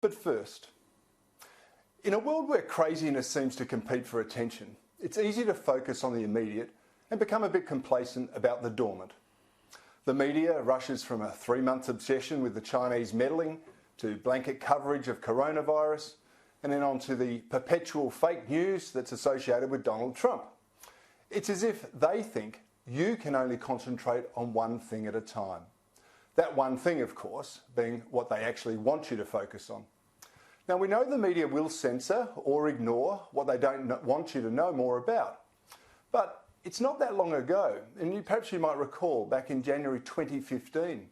But first, in a world where craziness seems to compete for attention, it's easy to focus on the immediate and become a bit complacent about the dormant. The media rushes from a 3-month obsession with the Chinese meddling to blanket coverage of coronavirus and then on to the perpetual fake news that's associated with Donald Trump. It's as if they think you can only concentrate on one thing at a time. That one thing, of course, being what they actually want you to focus on. Now, we know the media will censor or ignore what they don't want you to know more about. But it's not that long ago, and perhaps you might recall back in January 2015,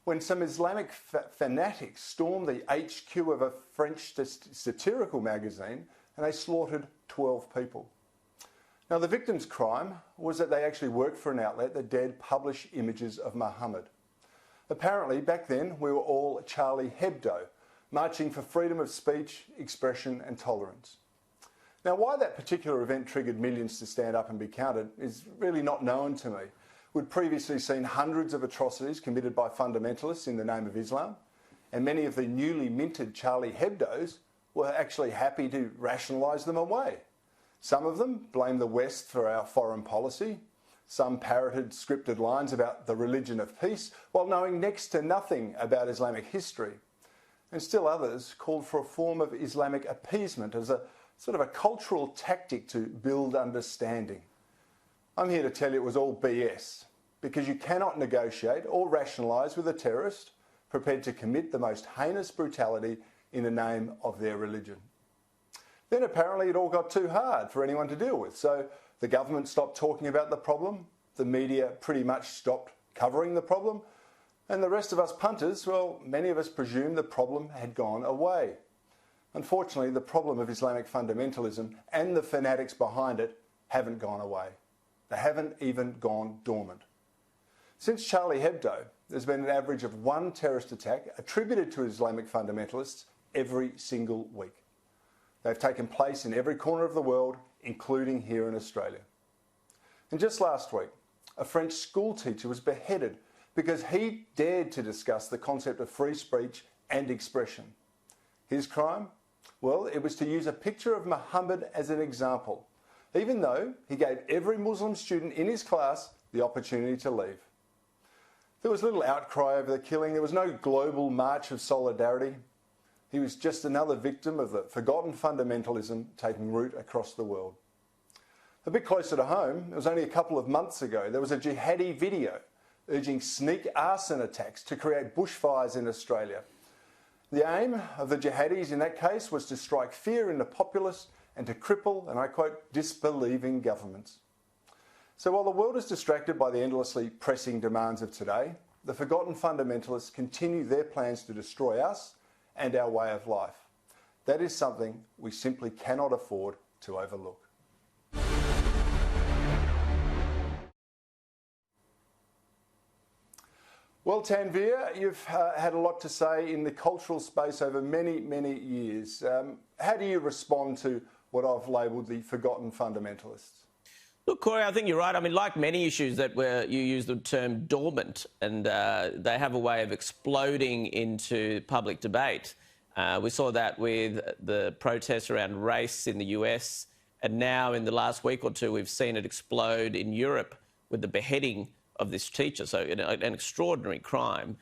when some Islamic fanatics stormed the HQ of a French satirical magazine and they slaughtered 12 people. Now, the victim's crime was that they actually worked for an outlet that dared publish images of Mohammed. Apparently, back then, we were all Charlie Hebdo, marching for freedom of speech, expression and tolerance. Now, why that particular event triggered millions to stand up and be counted is really not known to me. We'd previously seen hundreds of atrocities committed by fundamentalists in the name of Islam, and many of the newly minted Charlie Hebdos were actually happy to rationalise them away. Some of them blamed the West for our foreign policy. Some parroted scripted lines about the religion of peace, while knowing next to nothing about Islamic history. And still others called for a form of Islamic appeasement as a sort of a cultural tactic to build understanding. I'm here to tell you it was all BS, because you cannot negotiate or rationalise with a terrorist prepared to commit the most heinous brutality in the name of their religion. Then apparently it all got too hard for anyone to deal with, so the government stopped talking about the problem, the media pretty much stopped covering the problem, and the rest of us punters, well, many of us presumed the problem had gone away. Unfortunately, the problem of Islamic fundamentalism and the fanatics behind it haven't gone away. They haven't even gone dormant. Since Charlie Hebdo, there's been an average of one terrorist attack attributed to Islamic fundamentalists every single week. They've taken place in every corner of the world, including here in Australia. And just last week, a French school teacher was beheaded because he dared to discuss the concept of free speech and expression. His crime? Well, it was to use a picture of Mohammed as an example, even though he gave every Muslim student in his class the opportunity to leave. There was little outcry over the killing. There was no global march of solidarity. He was just another victim of the forgotten fundamentalism taking root across the world. A bit closer to home, it was only a couple of months ago, there was a jihadi video urging sneak arson attacks to create bushfires in Australia. The aim of the jihadis in that case was to strike fear in the populace and to cripple, and I quote, disbelieving governments. So while the world is distracted by the endlessly pressing demands of today, the forgotten fundamentalists continue their plans to destroy us and our way of life. That is something we simply cannot afford to overlook. Well, Tanveer, you've had a lot to say in the cultural space over many, many years. How do you respond to what I've labelled the forgotten fundamentalists? Look, Cory, I think you're right. I mean, like many issues that where you use the term dormant, and they have a way of exploding into public debate. We saw that with the protests around race in the US, and now in the last week or two, we've seen it explode in Europe with the beheading of this teacher, so an extraordinary crime.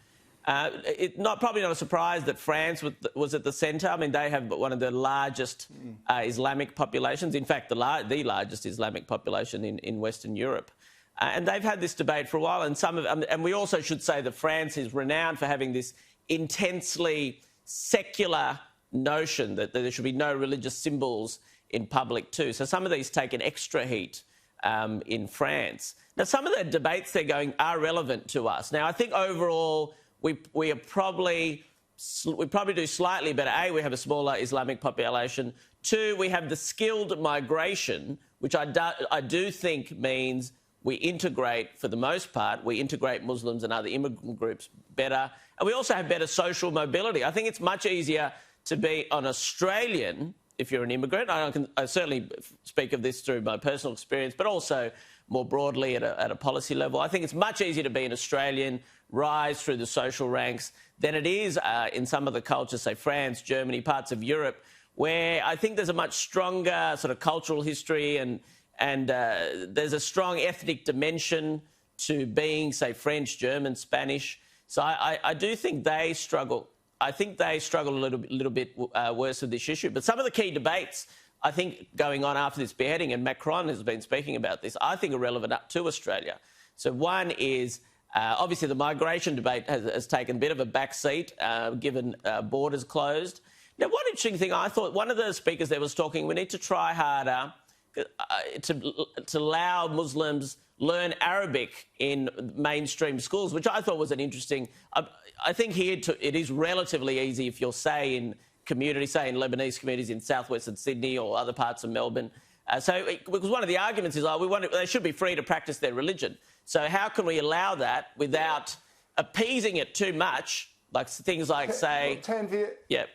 Probably not a surprise that France was at the centre. I mean, they have one of the largest Islamic populations, in fact, the largest Islamic population in Western Europe. And they've had this debate for a while, and we also should say that France is renowned for having this intensely secular notion that there should be no religious symbols in public too. So some of these take an extra heat in France. Now, some of the debates they're going are relevant to us. Now, I think overall we probably do slightly better. A, we have a smaller Islamic population. Two, we have the skilled migration, which I do think means we integrate, for the most part, we integrate Muslims and other immigrant groups better. And we also have better social mobility. I think it's much easier to be an Australian if you're an immigrant. I certainly speak of this through my personal experience, but also more broadly at a policy level. I think it's much easier to be an Australian rise through the social ranks than it is in some of the cultures, say France, Germany, parts of Europe, where I think there's a much stronger sort of cultural history and there's a strong ethnic dimension to being, say, French, German, Spanish. So I do think they struggle. I think they struggle a little bit worse with this issue. But some of the key debates, I think, going on after this beheading, and Macron has been speaking about this, I think are relevant up to Australia. So one is, obviously, the migration debate has taken a bit of a backseat, given borders closed. Now, one interesting thing, I thought one of the speakers there was talking, we need to try harder to allow Muslims learn Arabic in mainstream schools, which I thought was an interesting... I think here it is relatively easy if you're, say, in communities, say in Lebanese communities in southwestern Sydney or other parts of Melbourne. Because one of the arguments is, they should be free to practice their religion. So how can we allow that without appeasing it too much? Like things like, say... Tanvir... Yeah.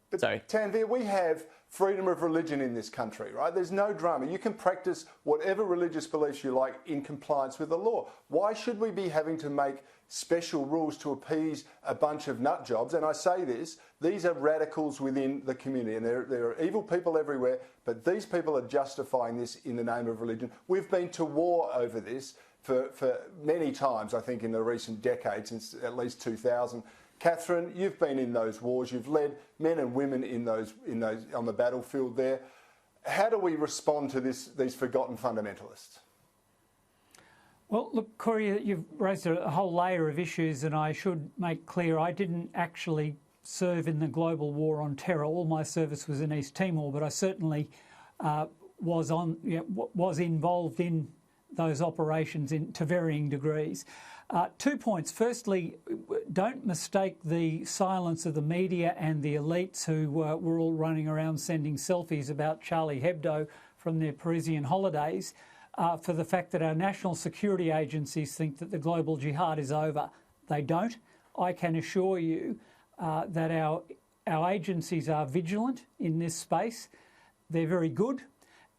But Sorry. Tanvir, we have freedom of religion in this country, right? There's no drama. You can practice whatever religious beliefs you like in compliance with the law. Why should we be having to make special rules to appease a bunch of nut jobs? And I say this, these are radicals within the community, and there are evil people everywhere, but these people are justifying this in the name of religion. We've been to war over this for many times, I think, in the recent decades, since at least 2000. Catherine, you've been in those wars. You've led men and women in those on the battlefield there. How do we respond to these forgotten fundamentalists? Well, look, Cory, you've raised a whole layer of issues, and I should make clear I didn't actually serve in the global war on terror. All my service was in East Timor, but I certainly was involved in those operations to varying degrees. 2 points. Firstly, don't mistake the silence of the media and the elites who were all running around sending selfies about Charlie Hebdo from their Parisian holidays for the fact that our national security agencies think that the global jihad is over. They don't. I can assure you that our agencies are vigilant in this space. They're very good.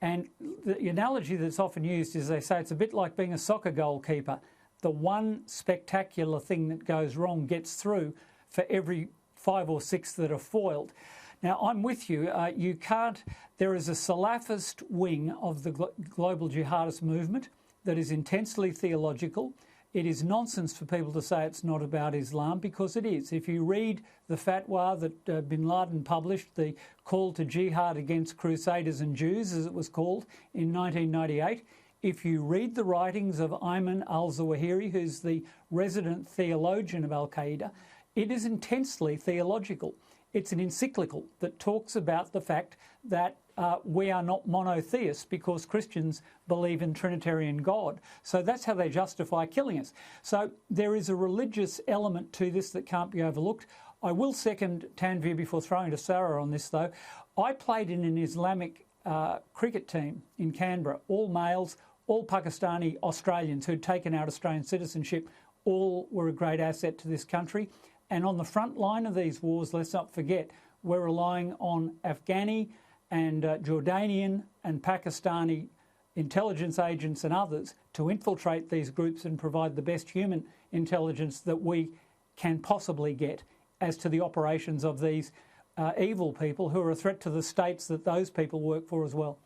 And the analogy that's often used is, they say, it's a bit like being a soccer goalkeeper. The one spectacular thing that goes wrong gets through for every 5 or 6 that are foiled. Now, I'm with you. You can't... There is a Salafist wing of the global jihadist movement that is intensely theological. It is nonsense for people to say it's not about Islam, because it is. If you read the fatwa that bin Laden published, the call to jihad against crusaders and Jews, as it was called, in 1998, if you read the writings of Ayman al-Zawahiri, who's the resident theologian of Al-Qaeda, it is intensely theological. It's an encyclical that talks about the fact that we are not monotheists because Christians believe in Trinitarian God. So that's how they justify killing us. So there is a religious element to this that can't be overlooked. I will second Tanvir before throwing to Sarah on this, though. I played in an Islamic cricket team in Canberra, all males, all Pakistani Australians who'd taken out Australian citizenship. All were a great asset to this country. And on the front line of these wars, let's not forget, we're relying on Afghani and Jordanian and Pakistani intelligence agents and others to infiltrate these groups and provide the best human intelligence that we can possibly get as to the operations of these evil people who are a threat to the states that those people work for as well.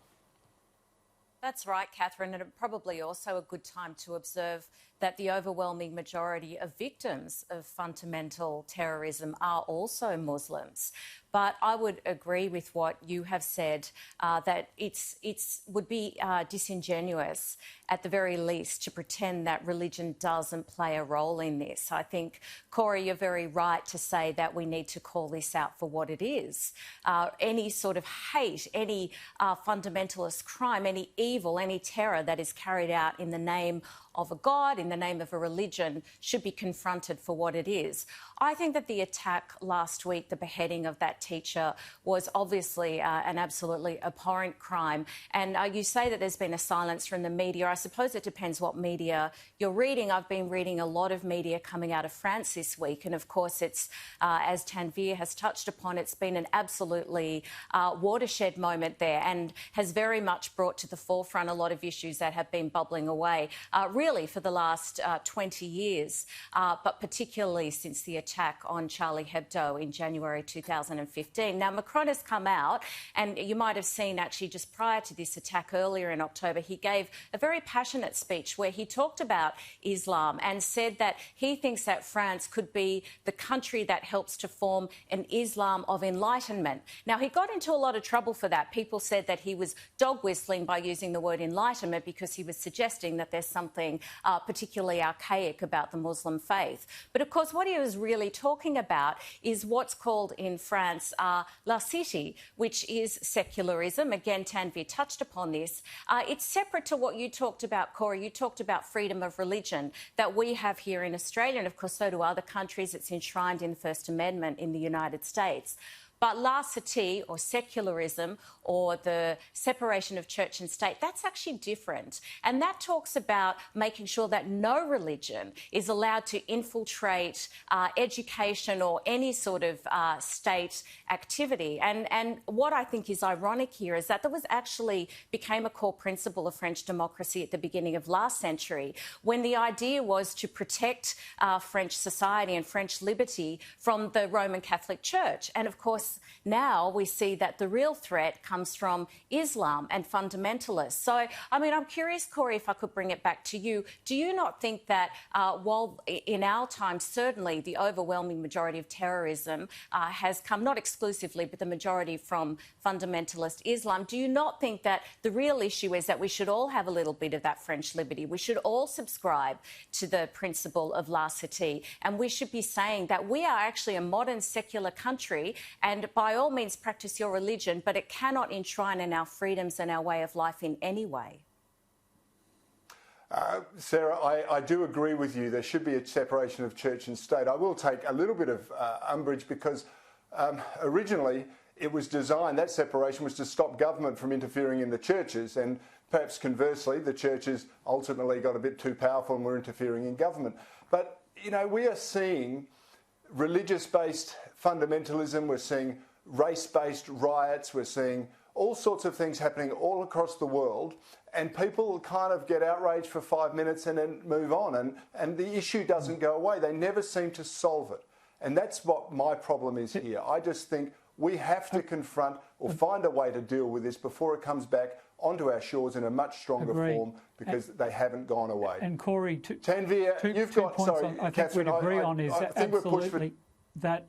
That's right, Catherine, and probably also a good time to observe that the overwhelming majority of victims of fundamental terrorism are also Muslims. But I would agree with what you have said, that it's would be disingenuous, at the very least, to pretend that religion doesn't play a role in this. I think, Cory, you're very right to say that we need to call this out for what it is. Any sort of hate, any fundamentalist crime, any evil, any terror that is carried out in the name of a god, in the name of a religion, should be confronted for what it is. I think that the attack last week, the beheading of that teacher, was obviously an absolutely abhorrent crime. And you say that there's been a silence from the media. I suppose it depends what media you're reading. I've been reading a lot of media coming out of France this week. And of course, it's, as Tanvir has touched upon, it's been an absolutely watershed moment there and has very much brought to the forefront a lot of issues that have been bubbling away really for the last last 20 years, but particularly since the attack on Charlie Hebdo in January 2015. Now, Macron has come out, and you might have seen actually just prior to this attack earlier in October, he gave a very passionate speech where he talked about Islam and said that he thinks that France could be the country that helps to form an Islam of enlightenment. Now, he got into a lot of trouble for that. People said that he was dog whistling by using the word enlightenment because he was suggesting that there's something particularly archaic about the Muslim faith. But of course, what he was really talking about is what's called in France laicité, which is secularism. Again, Tanvir touched upon this. It's separate to what you talked about, Cory. You talked about freedom of religion that we have here in Australia, and of course so do other countries. It's enshrined in the First Amendment in the United States. But laicité, or secularism, or the separation of church and state, that's actually different. And that talks about making sure that no religion is allowed to infiltrate education or any sort of state activity. And what I think is ironic here is that there was actually became a core principle of French democracy at the beginning of last century, when the idea was to protect French society and French liberty from the Roman Catholic Church. And of course, now we see that the real threat comes from Islam and fundamentalists. So, I mean, I'm curious, Cory, if I could bring it back to you. Do you not think that while in our time, certainly the overwhelming majority of terrorism has come, not exclusively, but the majority from fundamentalist Islam, do you not think that the real issue is that we should all have a little bit of that French liberty? We should all subscribe to the principle of laicité, and we should be saying that we are actually a modern secular country, and by all means practice your religion, but it cannot enshrine in our freedoms and our way of life in any way. Sarah, I do agree with you. There should be a separation of church and state. I will take a little bit of umbrage because originally it was designed, that separation was to stop government from interfering in the churches, and perhaps conversely, the churches ultimately got a bit too powerful and were interfering in government. But, you know, we are seeing religious-based fundamentalism, we're seeing race-based riots, we're seeing all sorts of things happening all across the world, and people kind of get outraged for 5 minutes and then move on, and the issue doesn't go away. They never seem to solve it. And that's what my problem is here. I just think we have to confront or find a way to deal with this before it comes back onto our shores in a much stronger form, because they haven't gone away. And Cory, Tanvir, you've two got, points sorry, I think Catherine, we'd agree on is I think absolutely that.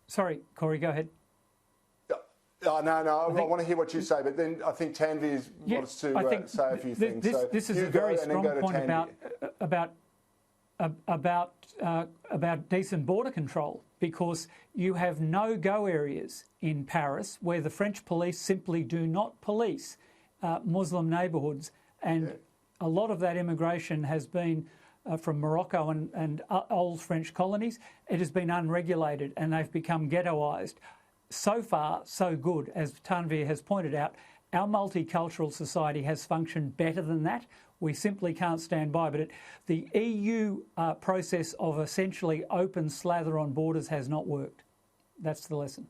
Sorry, Cory, go ahead. No, I want to hear what you say, but then I think Tanvir wants to say a few things. This is a very strong point about decent border control, because you have no-go areas in Paris where the French police simply do not police Muslim neighbourhoods, and a lot of that immigration has been from Morocco and old French colonies. It has been unregulated and they've become ghettoised. So far, so good. As Tanvir has pointed out, our multicultural society has functioned better than that. We simply can't stand by. But the EU process of essentially open slather on borders has not worked. That's the lesson.